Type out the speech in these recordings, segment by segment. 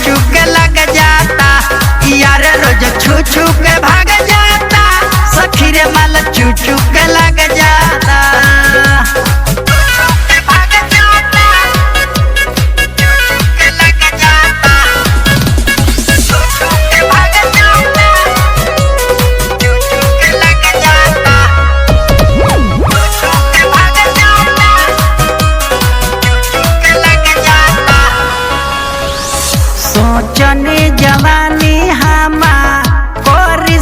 छू के लग जाता, यार रोज छू छू के भाग जाता, सखी रे माल छू छू के लग जाता। सोचने जवानी हमार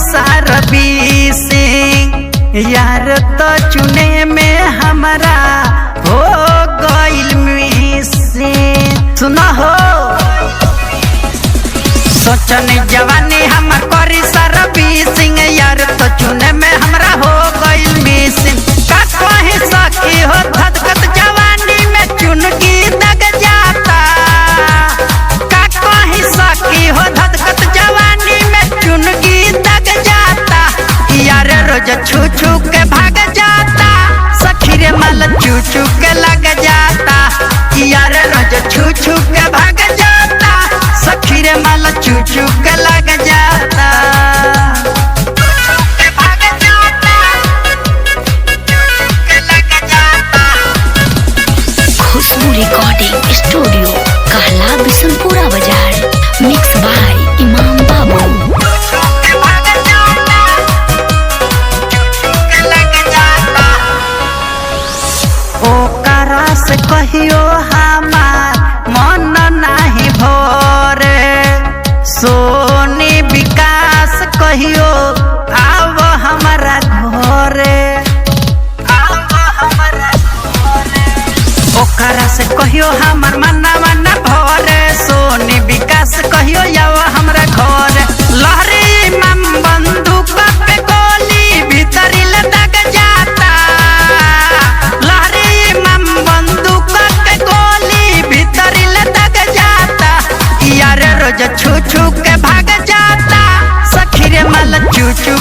सरबी सिंह, यार तो चुने में हमारा हो गइल मिसिंग। सुना हो सोचने जवानी हमार कोरी सरबी सिंह, यार तो चुने में हमारा हो गइल मिसिंग। का कहीं सखी हो धधकत जवानी में चुनकी दग जाता, सखी हो धधकत जवानी में चुनगी दग जाता, यार रोज छू छू के भाग जाता, सखी रे माल छू छू के लग जाता, यार रोज छू छू के भाग जाता, सखी रे माल छू छू के लग जाता। खुशबू रिकॉर्डिंग स्टूडियो कहला बिशनपुरा बाजार, मिक्स बाय इमाम बाबू। ओकरा से कहियो हमार मन नहीं भोरे, सोनी विकास कहियो आव हमारा घरे, ओकरा से कहियो हमार मना मना भरे, सोनी विकास कहियो आव हमरा घरे। लहरी मम बंदूक पे गोली भीतरी ले दग जाता, लहरी मम बंदूक पे गोली भीतरी ले दग जाता, यार रोज छू छू के भाग जाता, सखी रे माल छू छू